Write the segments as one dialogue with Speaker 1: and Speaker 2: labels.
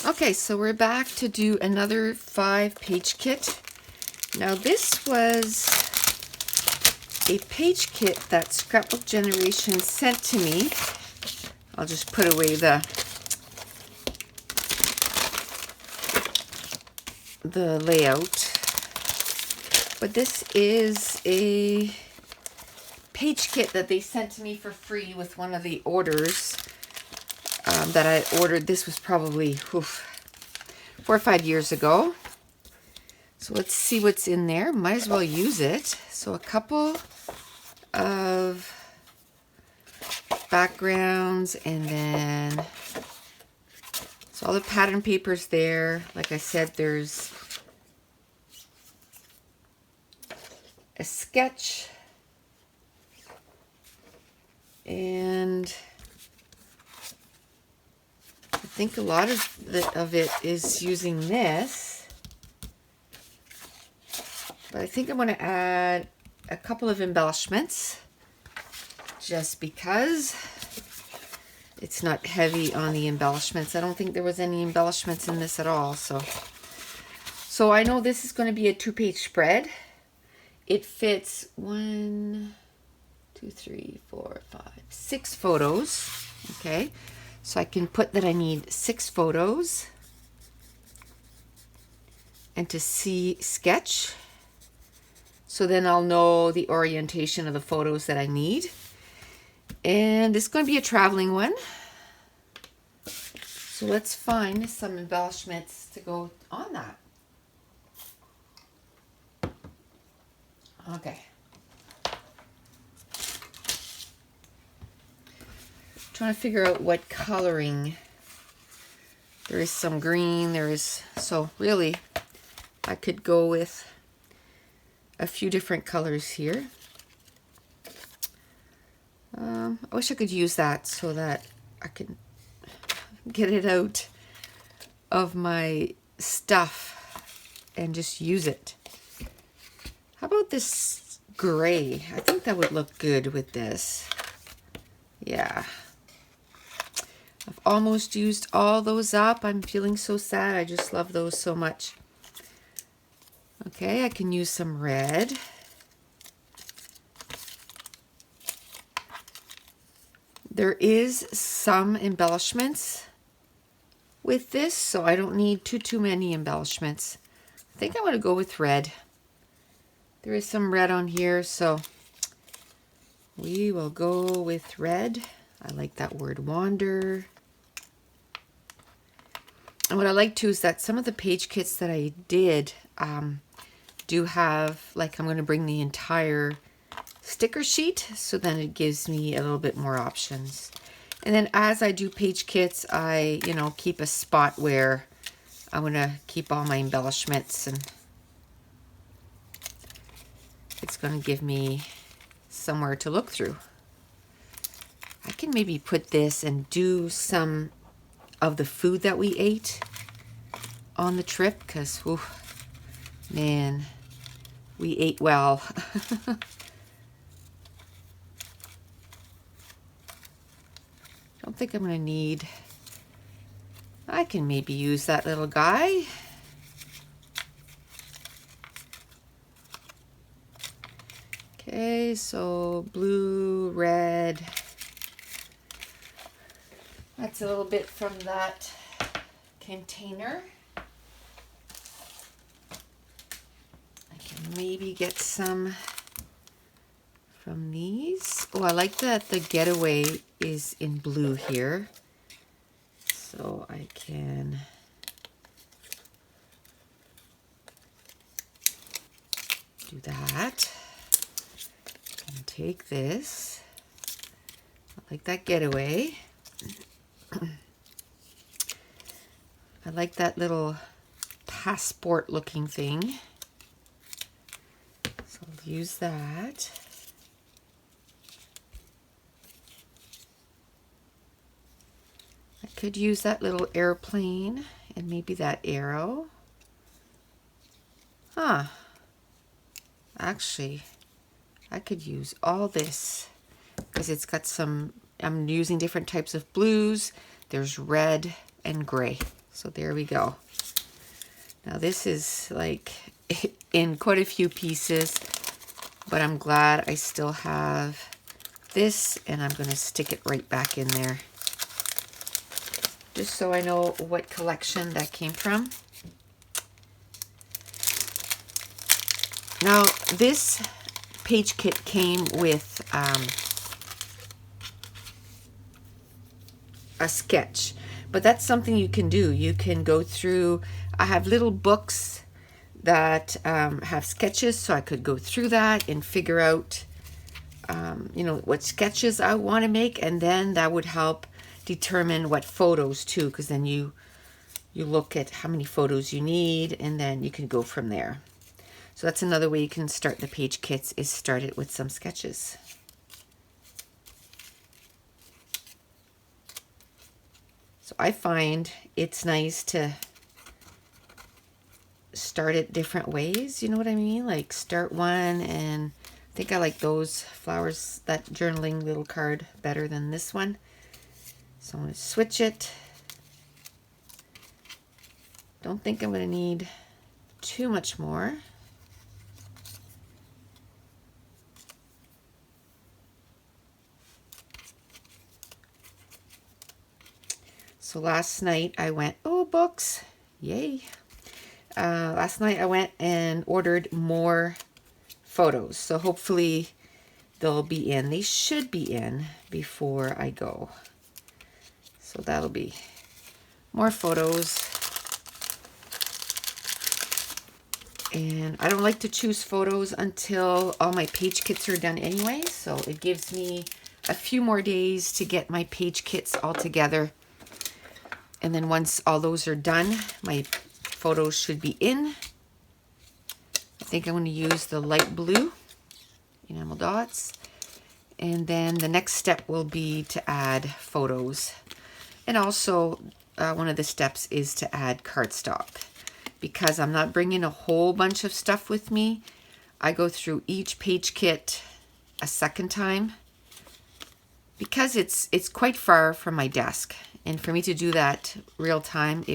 Speaker 1: Okay, so we're back to do another 5-page kit. Now this was a page kit that Scrapbook Generation sent to me. I'll just put away the layout. But this is a page kit that they sent to me for free with one of the orders that I ordered. This was probably 4 or 5 years ago. So let's see what's in there. Might as well use it. So a couple of backgrounds, and then so all the pattern papers there. Like I said, there's a sketch, and I think a lot of it is using this, but I think I'm going to add a couple of embellishments just because it's not heavy on the embellishments. I don't think there was any embellishments in this at all. So I know this is going to be a 2-page spread. It fits 1, 2, 3, 4, 5, 6 photos. Okay, so I can put that I need 6 photos, and to see sketch, so then I'll know the orientation of the photos that I need. And this is going to be a traveling one, so let's find some embellishments to go on that. Okay. Trying to figure out what coloring. There is some green, so really I could go with a few different colors here. I wish I could use that so that I can get it out of my stuff and just use it. How about this gray? I think that would look good with this. Yeah. I've almost used all those up. I'm feeling so sad. I just love those so much. Okay, I can use some red. There is some embellishments with this, so I don't need too many embellishments. I think I want to go with red. There is some red on here, so we will go with red. I like that word, wander. And what I like too is that some of the page kits that I did do have, like, I'm going to bring the entire sticker sheet, so then it gives me a little bit more options. And then as I do page kits, I, keep a spot where I'm going to keep all my embellishments, and it's going to give me somewhere to look through. I can maybe put this and do some of the food that we ate on the trip, because, man, we ate well. I don't think I'm going to need, I can maybe use that little guy. Okay, so blue, red. That's a little bit from that container. I can maybe get some from these. Oh, I like that the Getaway is in blue here. So I can do that. And take this. I like that Getaway. I like that little passport looking thing. So I'll use that. I could use that little airplane and maybe that arrow. Actually, I could use all this because it's got some, I'm using different types of blues. There's red and gray. So there we go. Now this is like in quite a few pieces, but I'm glad I still have this, and I'm going to stick it right back in there, just so I know what collection that came from. Now this page kit came with a sketch, but that's something you can do. You can go through, I have little books that have sketches, so I could go through that and figure out you know, what sketches I want to make, and then that would help determine what photos too, because then you look at how many photos you need, and then you can go from there. So that's another way you can start the page kits, is start it with some sketches. So I find it's nice to start it different ways, you know what I mean? Like start one, and I think I like those flowers, that journaling little card, better than this one. So I'm going to switch it. Don't think I'm going to need too much more. So last night I went, oh, books, yay. Last night I went and ordered more photos. So hopefully they'll be in. They should be in before I go. So that'll be more photos. And I don't like to choose photos until all my page kits are done anyway. So it gives me a few more days to get my page kits all together. And then once all those are done, my photos should be in. I think I'm going to use the light blue enamel dots. And then the next step will be to add photos. And also one of the steps is to add cardstock. Because I'm not bringing a whole bunch of stuff with me, I go through each page kit a second time. Because it's quite far from my desk. And for me to do that real time,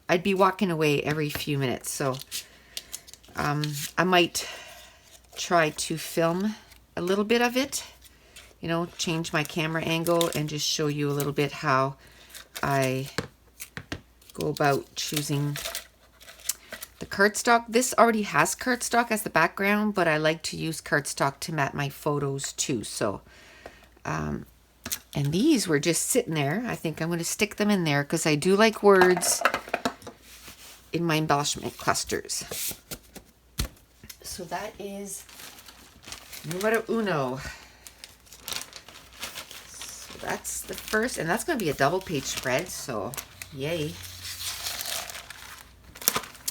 Speaker 1: I'd be walking away every few minutes. So I might try to film a little bit of it, you know, change my camera angle and just show you a little bit how I go about choosing the cardstock. This already has cardstock as the background, but I like to use cardstock to mat my photos too. So and these were just sitting there. I think I'm going to stick them in there because I do like words in my embellishment clusters. So that is numero uno. So that's the first, and that's going to be a double page spread, so yay.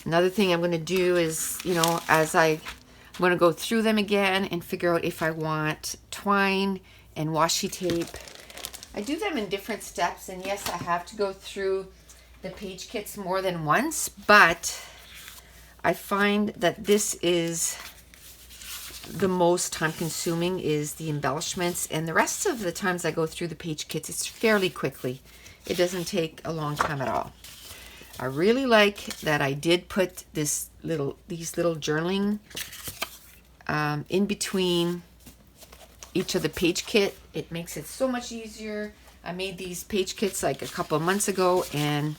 Speaker 1: Another thing I'm going to do is, you know, I'm going to go through them again and figure out if I want twine and washi tape. I do them in different steps, and yes, I have to go through the page kits more than once, but I find that this is the most time consuming, is the embellishments, and the rest of the times I go through the page kits, it's fairly quickly. It doesn't take a long time at all. I really like that I did put these little journaling in between each of the page kit. It makes it so much easier. I made these page kits like a couple of months ago, and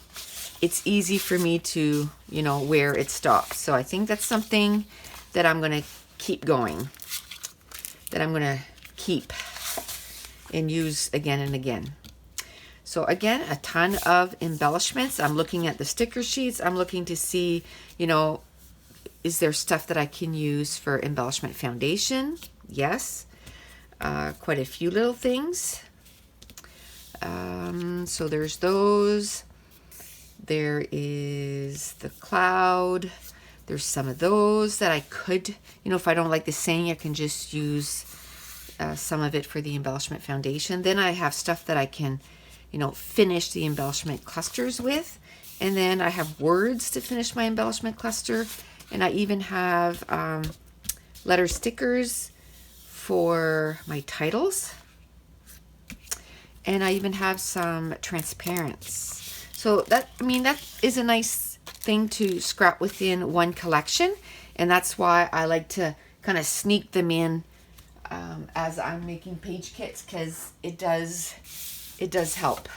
Speaker 1: it's easy for me to, you know, where it stops. So I think that's something that I'm going to keep going, that I'm going to keep and use again and again. So again, a ton of embellishments. I'm looking at the sticker sheets. I'm looking to see, you know, is there stuff that I can use for embellishment foundation? Yes. Quite a few little things. So there's those. There is the cloud. There's some of those that I could, you know, if I don't like the saying, I can just use some of it for the embellishment foundation. Then I have stuff that I can, you know, finish the embellishment clusters with. And then I have words to finish my embellishment cluster. And I even have letter stickers for my titles. And I even have some transparents. So that, I mean, that is a nice thing to scrap within one collection, and that's why I like to kind of sneak them in as I'm making page kits, because it does help.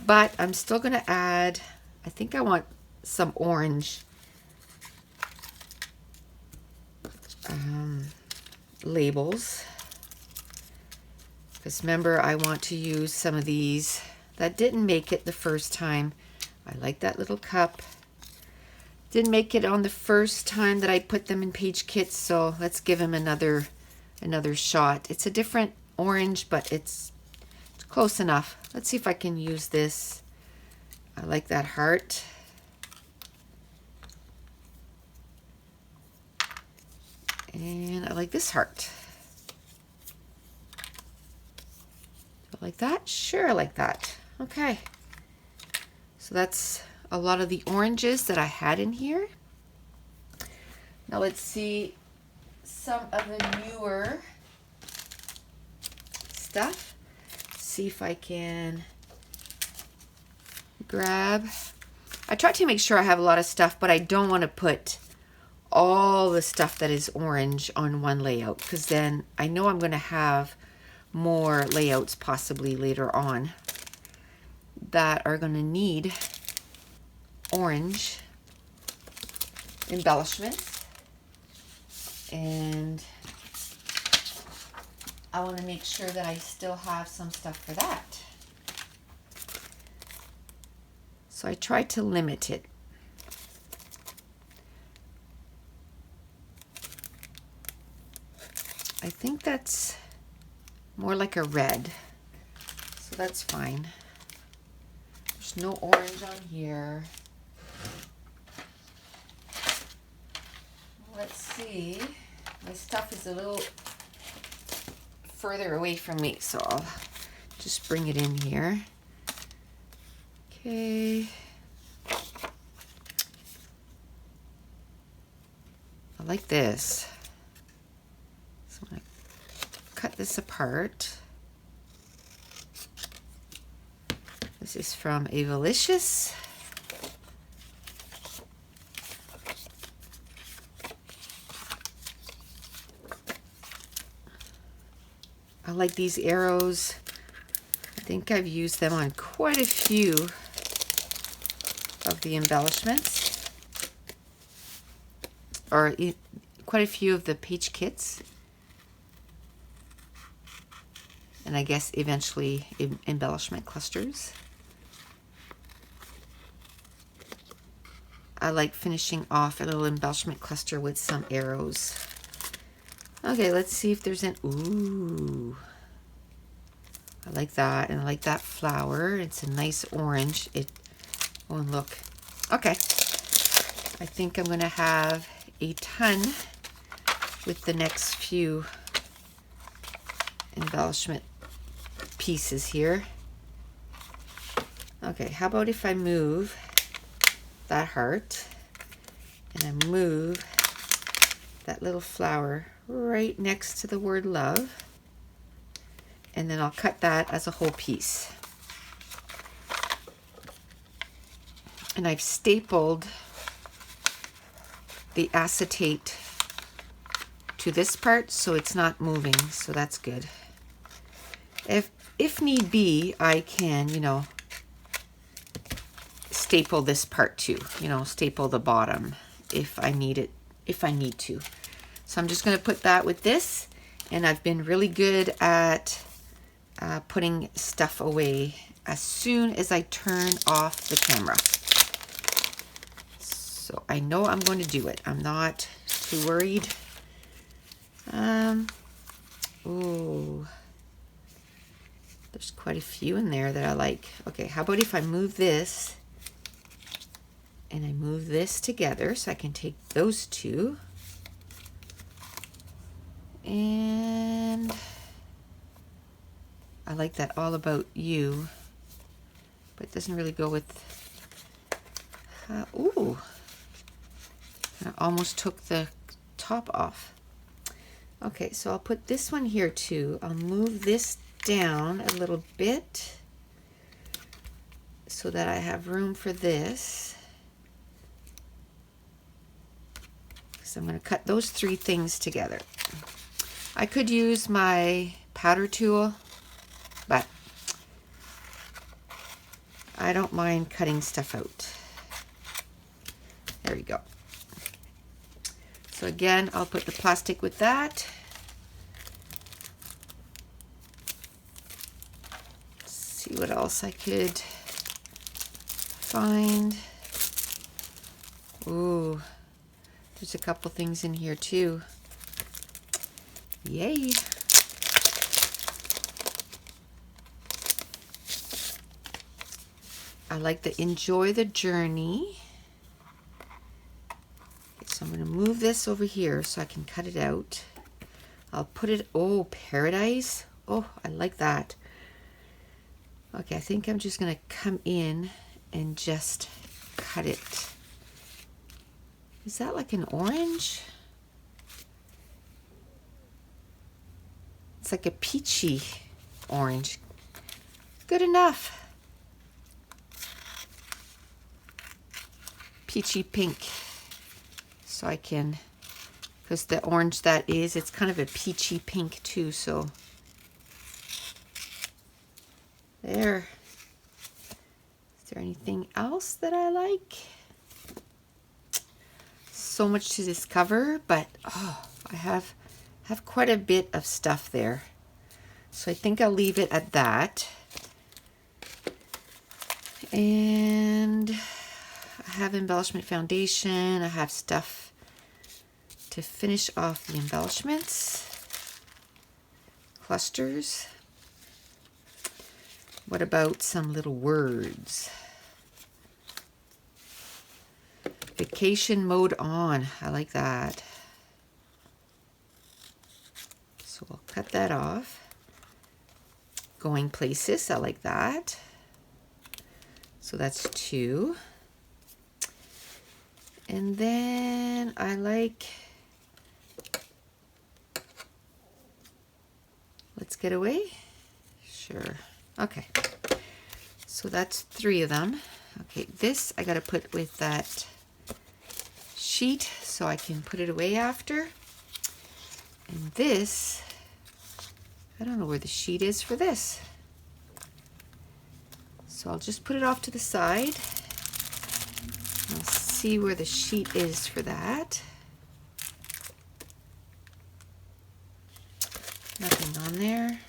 Speaker 1: But I'm still going to add, I think I want some orange labels, because remember, I want to use some of these that didn't make it the first time. I like that little cup. Didn't make it on the first time that I put them in page kits, so let's give them another shot. It's a different orange, but it's close enough. Let's see if I can use this. I like that heart. And I like this heart. Do I like that? Sure, I like that. Okay. So that's a lot of the oranges that I had in here. Now let's see some of the newer stuff. See if I can grab. I try to make sure I have a lot of stuff, but I don't want to put all the stuff that is orange on one layout, because then I know I'm going to have more layouts possibly later on that are going to need orange embellishments, and I want to make sure that I still have some stuff for that. So I try to limit it. I think that's more like a red, so that's fine. There's no orange on here. Let's see. My stuff is a little further away from me, so I'll just bring it in here. Okay. I like this. So I'm going to cut this apart. This is from Embellishments. I like these arrows. I think I've used them on quite a few of the embellishments, or quite a few of the page kits, and I guess eventually embellishment clusters. I like finishing off a little embellishment cluster with some arrows. Okay, let's see if there's an, ooh, I like that, and I like that flower. It's a nice orange. Oh, and look. Okay, I think I'm gonna have a ton with the next few embellishment pieces here. Okay, how about if I move that heart and I move that little flower right next to the word love, and then I'll cut that as a whole piece. And I've stapled the acetate to this part so it's not moving, so that's good. If need be, I can, you know, staple this part too, you know, staple the bottom if I need it, if I need to. So I'm just going to put that with this, and I've been really good at putting stuff away as soon as I turn off the camera. So I know I'm going to do it. I'm not too worried. Ooh, there's quite a few in there that I like. Okay, how about if I move this and I move this together so I can take those two, and I like that all about you, but it doesn't really go with, ooh, I almost took the top off. Okay, so I'll put this one here too. I'll move this down a little bit so that I have room for this. So I'm going to cut those 3 things together. I could use my powder tool, but I don't mind cutting stuff out. There we go. So again, I'll put the plastic with that. Let's see what else I could find. Ooh, there's a couple things in here too. Yay. I like the enjoy the journey. So I'm going to move this over here so I can cut it out. I'll put it, oh, paradise. Oh, I like that. Okay, I think I'm just going to come in and just cut it. Is that like an orange? It's like a peachy orange. Good enough. Peachy pink. So I can, because the orange that is, it's kind of a peachy pink too, so there. Is there anything else that I like? So much to discover, but oh, I have quite a bit of stuff there. So I think I'll leave it at that. And I have embellishment foundation. I have stuff to finish off the embellishments. Clusters. What about some little words? Vacation mode on. I like that. So we'll cut that off. Going places. I like that. So that's 2. And then I like, let's get away. Sure. Okay. So that's 3 of them. Okay, this I got to put with that sheet so I can put it away after. And this, I don't know where the sheet is for this. So I'll just put it off to the side. I'll see where the sheet is for that. Nothing on there.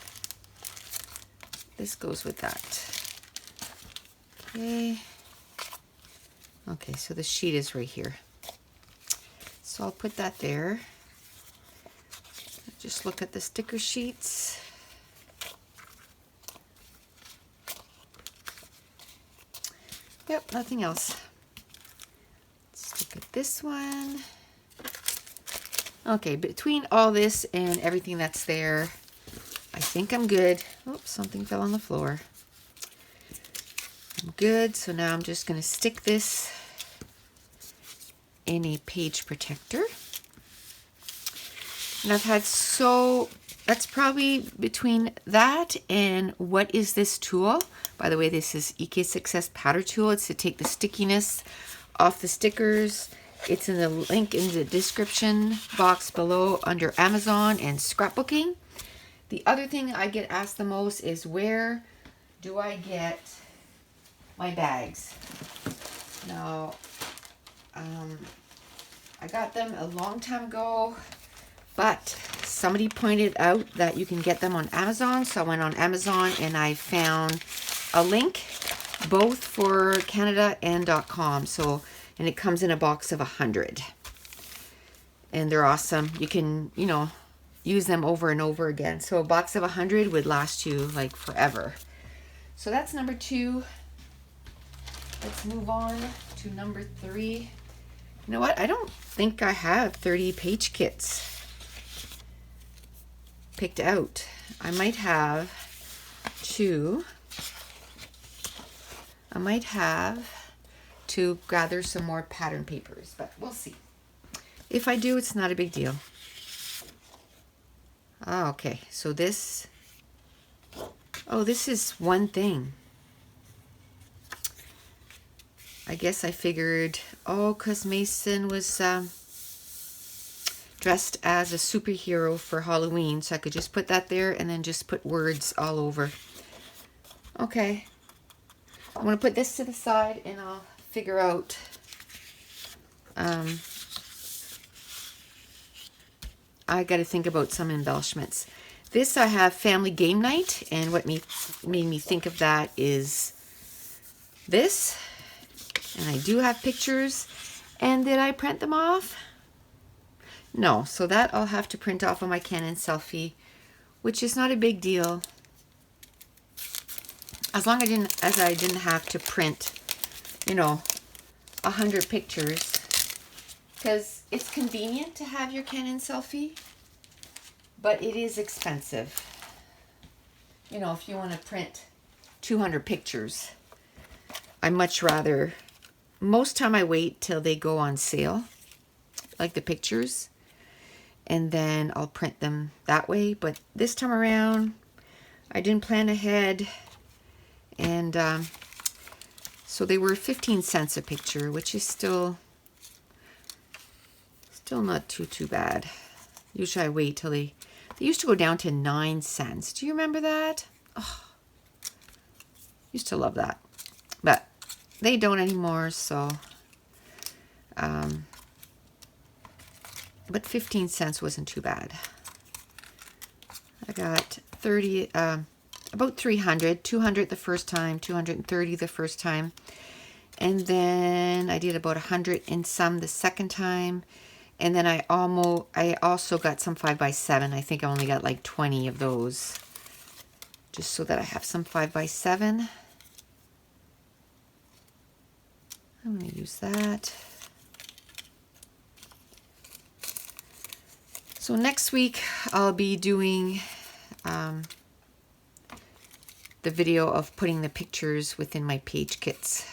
Speaker 1: This goes with that. Okay. Okay, so the sheet is right here. So I'll put that there. Just look at the sticker sheets. Yep, nothing else. Let's look at this one. Okay, between all this and everything that's there, I think I'm good. Oh, something fell on the floor. I'm good, so now I'm just going to stick this in a page protector. And I've had that's probably between that and what is this tool? By the way, this is EK Success Powder Tool. It's to take the stickiness off the stickers. It's in the link in the description box below under Amazon and Scrapbooking. The other thing I get asked the most is where do I get my bags? Now, I got them a long time ago, but somebody pointed out that you can get them on Amazon. So I went on Amazon and I found a link both for Canada and .com. So, and it comes in a box of 100. And they're awesome. You can, use them over and over again. So a box of 100 would last you like forever. So that's number 2. Let's move on to number 3. You know what? I don't think I have 30 page kits picked out. I might have 2. I might have to gather some more pattern papers, but we'll see. If I do, it's not a big deal. Oh, okay, so this is one thing. I guess I figured, oh, because Mason was dressed as a superhero for Halloween, so I could just put that there and then just put words all over. Okay. I'm going to put this to the side and I'll figure out I got to think about some embellishments. This I have family game night, and what made me think of that is this. And I do have pictures. And did I print them off? No, so that I'll have to print off on my Canon selfie, which is not a big deal. As long as I didn't have to print, you know, 100 pictures. Because it's convenient to have your Canon selfie, but it is expensive. You know, if you want to print 200 pictures, I much rather, most time I wait till they go on sale, like the pictures, and then I'll print them that way. But this time around, I didn't plan ahead, and so they were 15 cents a picture, which is still not too bad. Usually I wait till they used to go down to 9 cents. Do you remember that? Oh, used to love that. But they don't anymore, so but 15 cents wasn't too bad. I got 30 about 300, 200 the first time, 230 the first time. And then I did about 100 and some the second time. And then I also got some 5x7. I think I only got like 20 of those. Just so that I have some 5x7. I'm going to use that. So next week I'll be doing the video of putting the pictures within my page kits.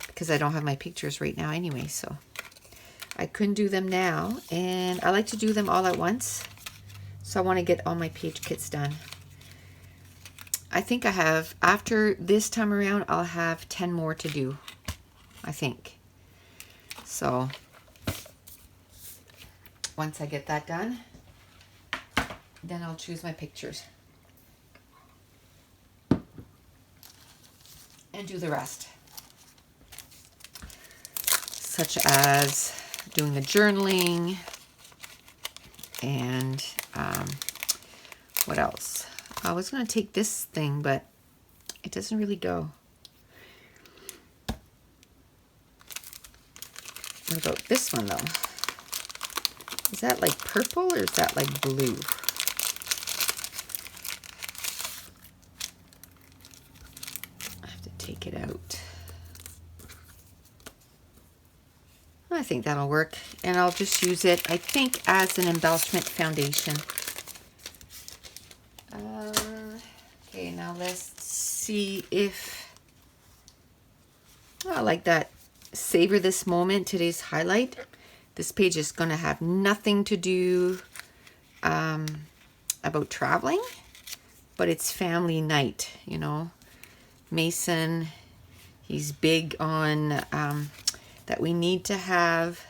Speaker 1: Because I don't have my pictures right now anyway, so I couldn't do them now, and I like to do them all at once, so I want to get all my page kits done. I think I have, after this time around, I'll have 10 more to do, I think. So once I get that done, then I'll choose my pictures and do the rest. Such as doing the journaling and what else? I was going to take this thing, but it doesn't really go. What about this one, though? Is that like purple or is that like blue? I have to take it out. I think that'll work, and I'll just use it, I think, as an embellishment foundation. Okay, now let's see if I like that. Savor this moment, today's highlight. This page is going to have nothing to do about traveling, but it's family night, you know. Mason, he's big on that we need to have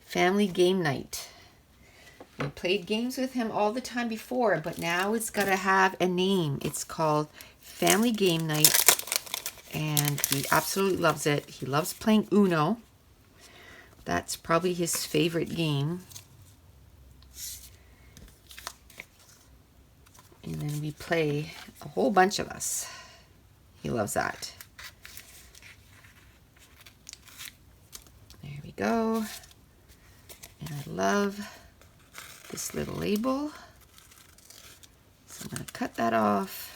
Speaker 1: family game night. We played games with him all the time before, but now it's got to have a name. It's called Family Game Night, and he absolutely loves it. He loves playing Uno. That's probably his favorite game. And then we play, a whole bunch of us. He loves that. There we go. And I love this little label. So I'm going to cut that off.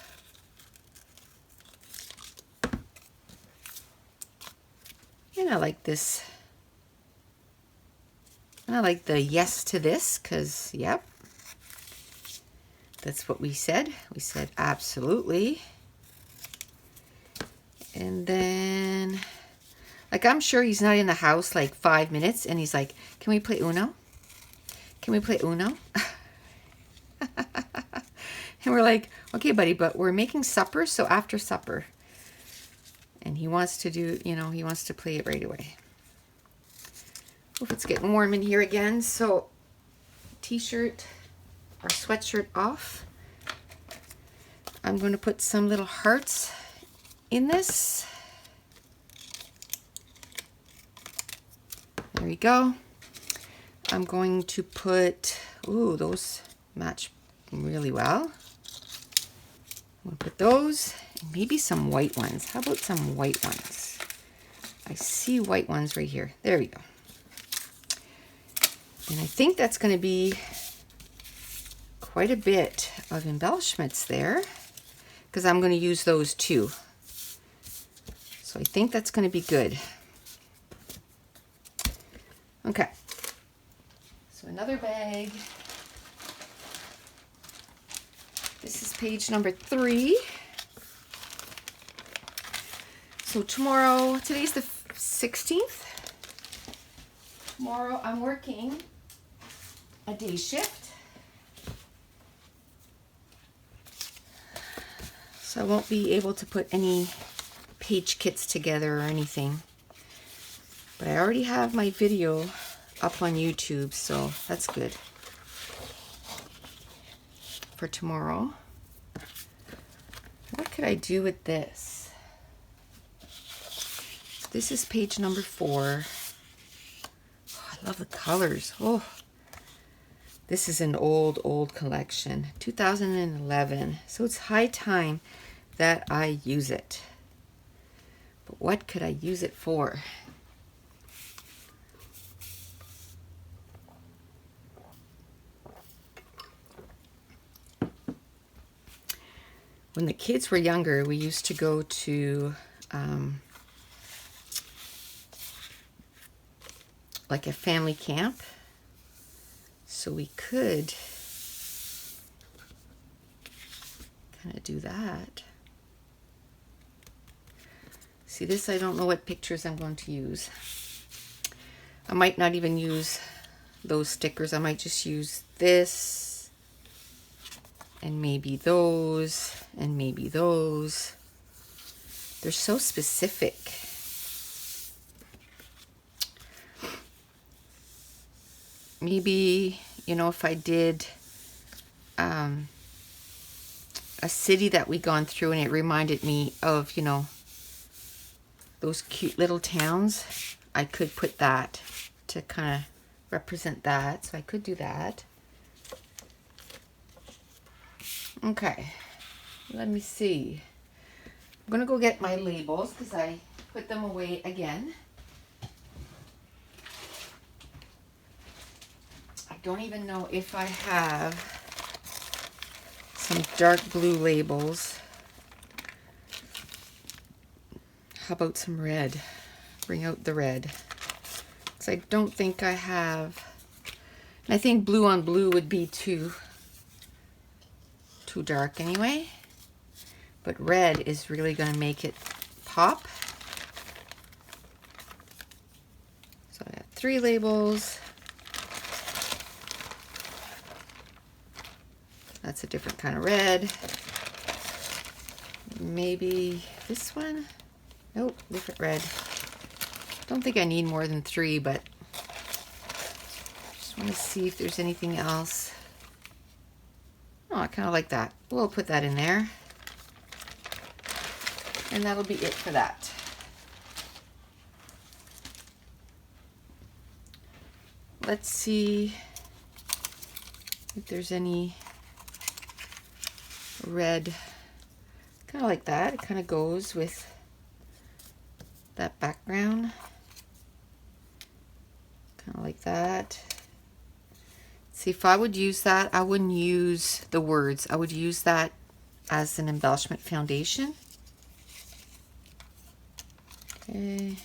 Speaker 1: And I like this. And I like the yes to this because, yep, that's what we said. We said absolutely. And then, like, I'm sure he's not in the house like 5 minutes and he's like, can we play Uno? Can we play Uno? And we're like, okay, buddy, but we're making supper, so after supper. And he wants to do, you know, he wants to play it right away. Hope it's getting warm in here again. So t-shirt or sweatshirt off. I'm going to put some little hearts in this. There we go. I'm going to put, ooh, those match really well. I'm going to put those, and maybe some white ones. How about some white ones? I see white ones right here. There we go. And I think that's going to be quite a bit of embellishments there, because I'm going to use those too. So I think that's going to be good. Okay. So another bag. This is page number 3. So tomorrow, today's the 16th. Tomorrow I'm working a day shift. So I won't be able to put any page kits together or anything. But I already have my video up on YouTube, so that's good for tomorrow. What could I do with this? This is page number 4. Oh, I love the colors. Oh, this is an old collection, 2011. So it's high time that I use it. But what could I use it for? When the kids were younger, we used to go to like a family camp. So we could kind of do that. See this, I don't know what pictures I'm going to use. I might not even use those stickers. I might just use this and maybe those and maybe those. They're so specific. Maybe, you know, if I did a city that we gone through and it reminded me of, you know, those cute little towns, I could put that to kind of represent that. So I could do that. Okay, let me see. I'm gonna go get my labels because I put them away again. I don't even know if I have some dark blue labels. How about some red? Bring out the red. So I don't think I have. And I think blue on blue would be too dark anyway. But red is really going to make it pop. So I got 3 labels. That's a different kind of red. Maybe this one? Nope, different red. Don't think I need more than 3, but just want to see if there's anything else. Oh, I kind of like that. We'll put that in there. And that'll be it for that. Let's see if there's any red. Kind of like that. It kind of goes with that background. Kind of like that. See, if I would use that, I wouldn't use the words. I would use that as an embellishment foundation. Okay.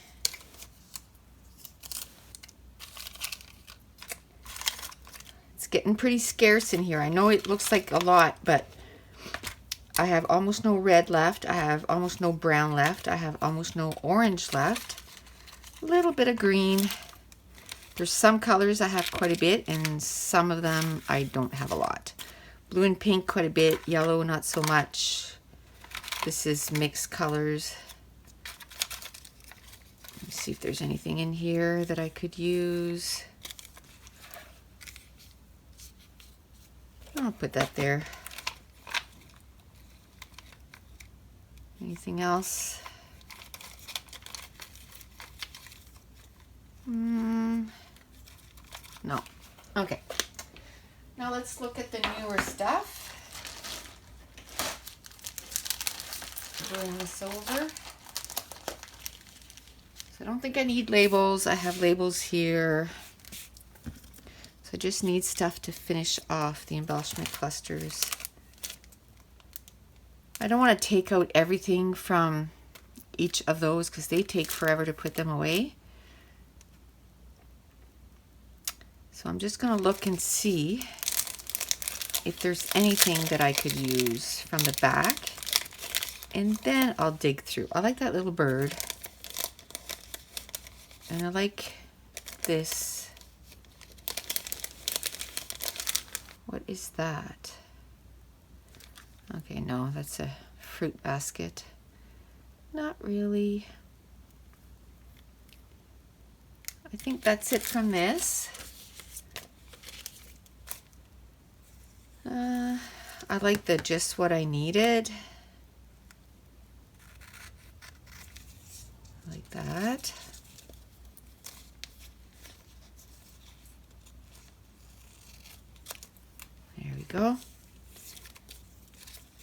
Speaker 1: It's getting pretty scarce in here. I know it looks like a lot, but I have almost no red left. I have almost no brown left. I have almost no orange left. A little bit of green. There's some colors I have quite a bit, and some of them I don't have a lot. Blue and pink quite a bit, yellow not so much. This is mixed colors. Let me see if there's anything in here that I could use. I'll put that there. Anything else? No. Okay. Now let's look at the newer stuff. Bring this over. So I don't think I need labels. I have labels here. So I just need stuff to finish off the embellishment clusters. I don't want to take out everything from each of those because they take forever to put them away. So I'm just going to look and see if there's anything that I could use from the back. And then I'll dig through. I like that little bird. And I like this. What is that? Okay, no, that's a fruit basket. Not really. I think that's it from this. I like the just what I needed. Like that. There we go.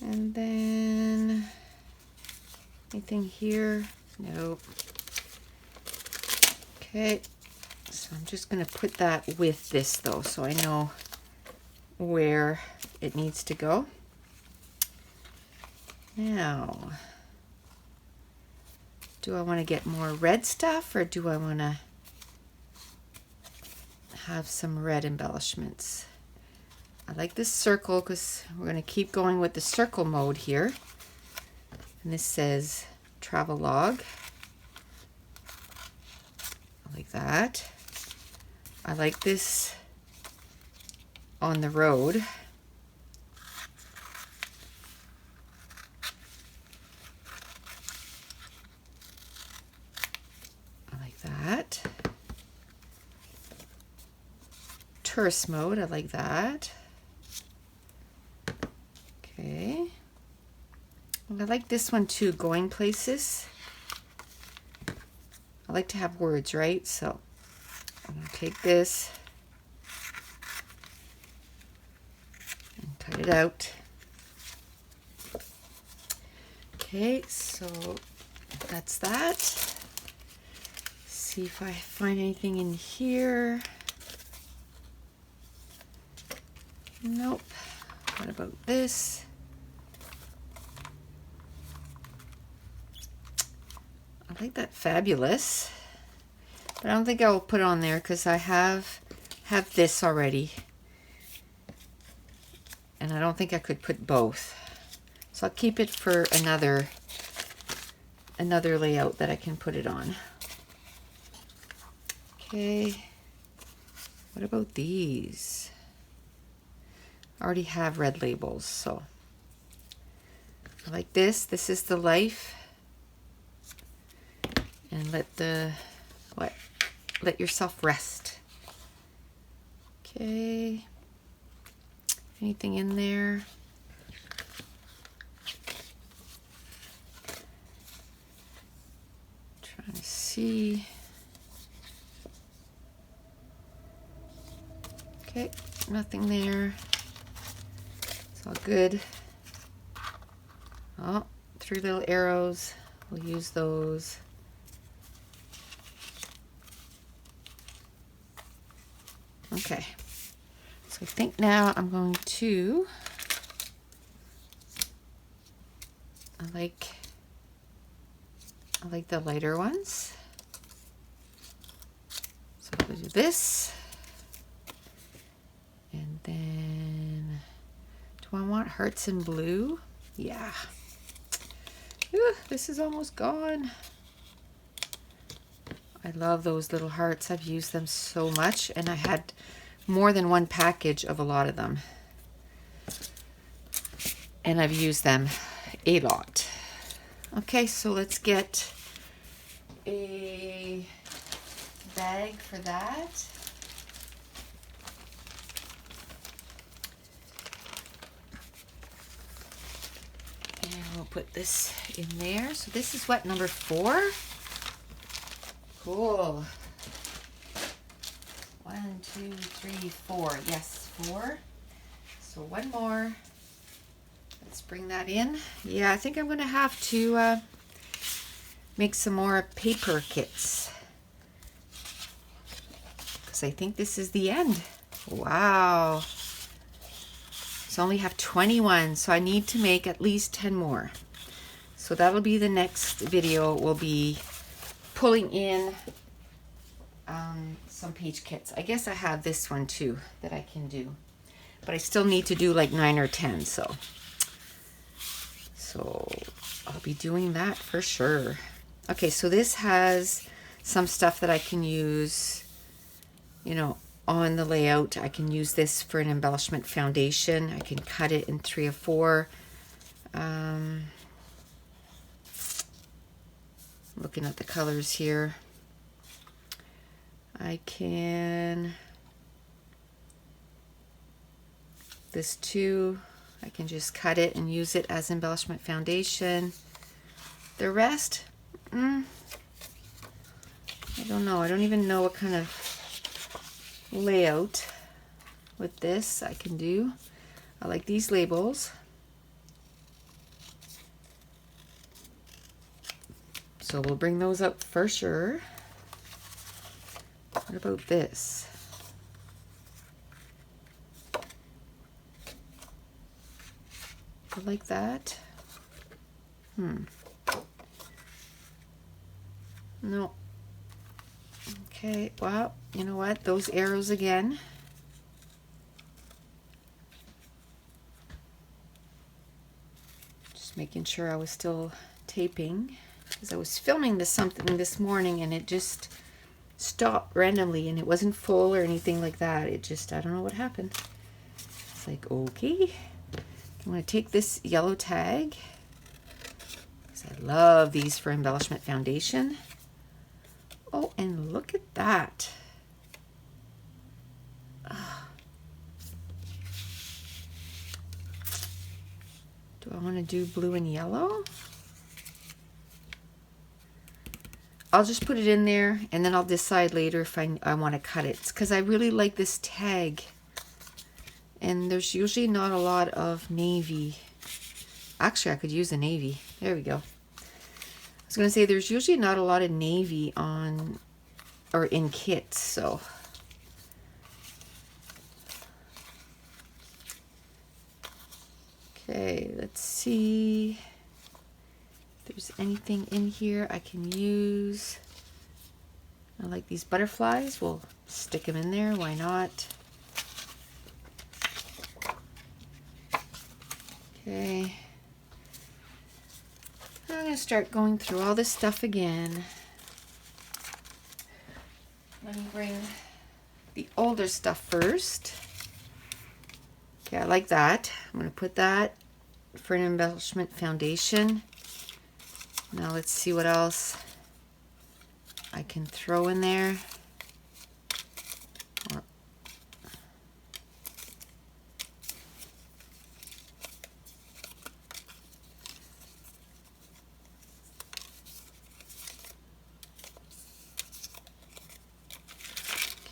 Speaker 1: And then anything here? Nope. Okay, so I'm just going to put that with this though, so I know where it needs to go. Now, do I want to get more red stuff or do I want to have some red embellishments? I like this circle because we're going to keep going with the circle mode here. And this says travel log. I like that. I like this on the road. I like that. Tourist mode, I like that. Okay. I like this one too, going places. I like to have words, right? So I'm going to take this and cut it out. Okay, so that's that. See if I find anything in here. Nope. What about this? I like that fabulous, but I don't think I will put it on there because I have this already, and I don't think I could put both. So I'll keep it for another layout that I can put it on. Okay, what about these? I already have red labels, so I like this. This is the life. And let yourself rest. Okay. Anything in there? Trying to see. Okay, nothing there. It's all good. Oh, 3 little arrows. We'll use those. Okay, so I think now I'm going to, I like the lighter ones. So I'm going to do this. And then, do I want hearts in blue? Yeah. Ooh, this is almost gone. I love those little hearts. I've used them so much, and I had more than one package of a lot of them. and I've used them a lot. Okay, so let's get a bag for that. And we'll put this in there. So this is what, number 4? Cool. 1, 2, 3, 4. Yes, 4. So one more. Let's bring that in. Yeah, I think I'm going to have to make some more paper kits, because I think this is the end. Wow. So I only have 21, so I need to make at least 10 more. So that'll be the next video. We'll be pulling in some page kits. I guess I have this one too that I can do, but I still need to do like 9 or 10. So I'll be doing that for sure. Okay, so this has some stuff that I can use, you know, on the layout. I can use this for an embellishment foundation. I can cut it in 3 or 4. Looking at the colors here. I can, this too, I can just cut it and use it as embellishment foundation. The rest, I don't know. I don't even know what kind of layout with this I can do. I like these labels. So we'll bring those up for sure. What about this? I like that. No. Okay, well, you know what? Those arrows again. Just making sure I was still taping, because I was filming something this morning and it just stopped randomly, and it wasn't full or anything like that. It just, I don't know what happened. It's like, okay. I'm going to take this yellow tag, because I love these for embellishment foundation. Oh, and look at that. Do I want to do blue and yellow? I'll just put it in there, and then I'll decide later if I want to cut it. It's because I really like this tag. And there's usually not a lot of navy. Actually, I could use a navy. There we go. I was going to say there's usually not a lot of navy on or in kits, so. Okay, let's see if there's anything in here I can use. I like these butterflies. We'll stick them in there. Why not? Okay. I'm going to start going through all this stuff again. Let me bring the older stuff first. Okay, I like that. I'm going to put that for an embellishment foundation. Now let's see what else I can throw in there.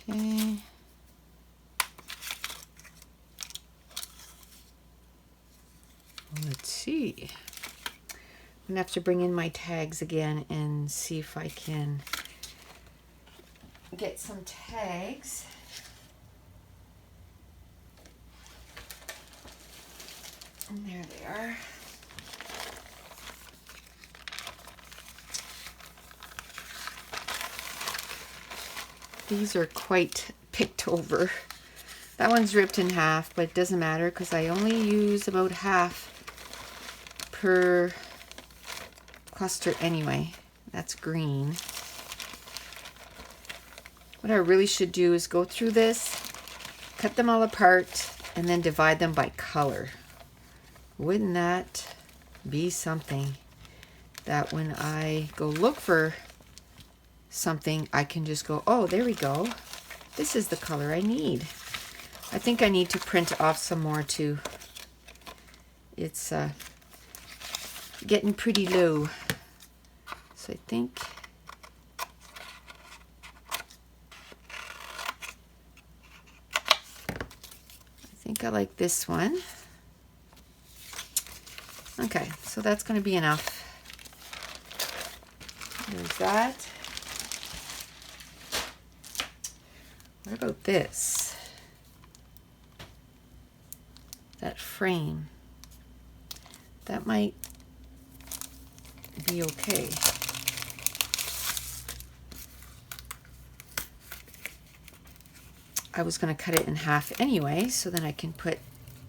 Speaker 1: Okay. Let's see. I'm gonna have to bring in my tags again and see if I can get some tags. And there they are. These are quite picked over. That one's ripped in half, but it doesn't matter because I only use about half per cluster anyway. That's green. What I really should do is go through this, cut them all apart, and then divide them by color. Wouldn't that be something? That when I go look for something, I can just go, oh, there we go. This is the color I need. I think I need to print off some more too. It's getting pretty low. So I think I like this one. Okay, so that's going to be enough. There's that. What about this? That frame. That might be okay. I was going to cut it in half anyway, so then I can put...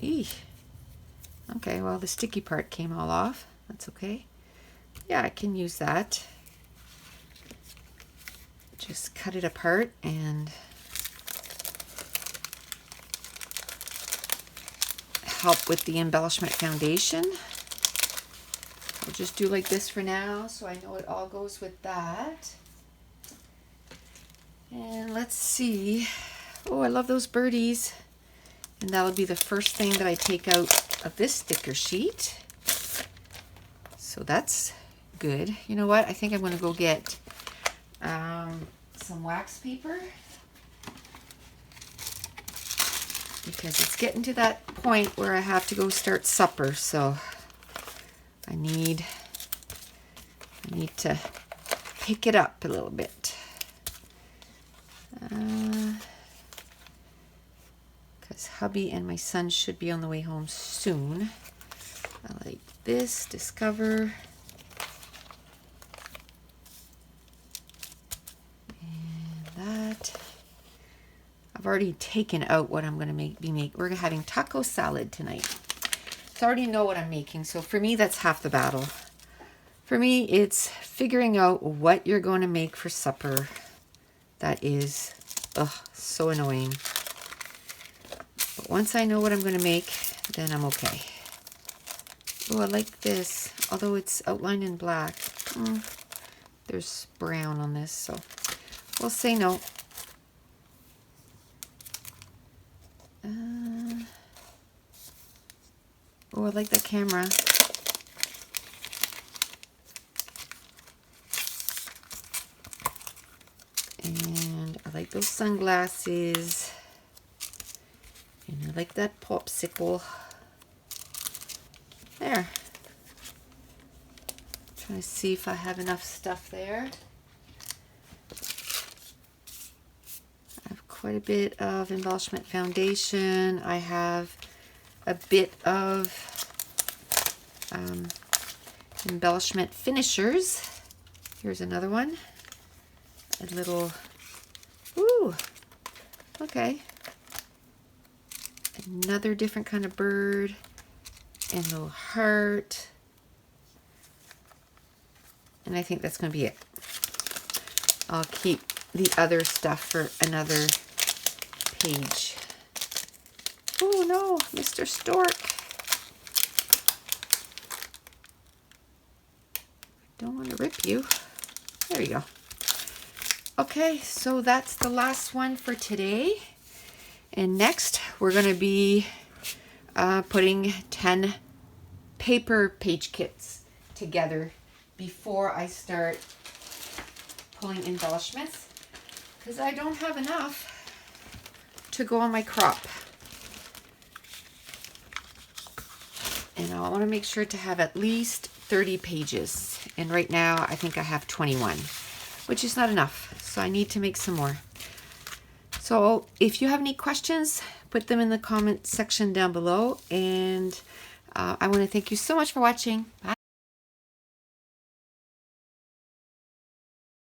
Speaker 1: Okay, well, the sticky part came all off. That's okay. Yeah, I can use that. Just cut it apart and help with the embellishment foundation. I'll just do like this for now, so I know it all goes with that. And let's see. Oh, I love those birdies. And that'll be the first thing that I take out of this sticker sheet. So that's good. You know what? I think I'm going to go get some wax paper. Because it's getting to that point where I have to go start supper. So I need to pick it up a little bit. Because hubby and my son should be on the way home soon. I like this, Discover. And that. I've already taken out what I'm going to make. We're having taco salad tonight. So I already know what I'm making. So for me, that's half the battle. For me, it's figuring out what you're going to make for supper. That is, so annoying. But once I know what I'm going to make, then I'm okay. Oh, I like this. Although it's outlined in black. There's brown on this, so we'll say no. Oh, I like that camera. And I like those sunglasses. And I like that popsicle. There. Trying to see if I have enough stuff there. I have quite a bit of embellishment foundation. I have a bit of embellishment finishers. Here's another one. A little, ooh, okay. Another different kind of bird and a little heart. And I think that's going to be it. I'll keep the other stuff for another page. Oh no, Mr. Stork. Don't want to rip you. There you go. Okay, so that's the last one for today. And next, we're going to be putting 10 paper page kits together before I start pulling embellishments, because I don't have enough to go on my crop. And I want to make sure to have at least 30 pages. And right now, I think I have 21, which is not enough. So I need to make some more. So if you have any questions, put them in the comment section down below. And I want to thank you so much for watching. Bye.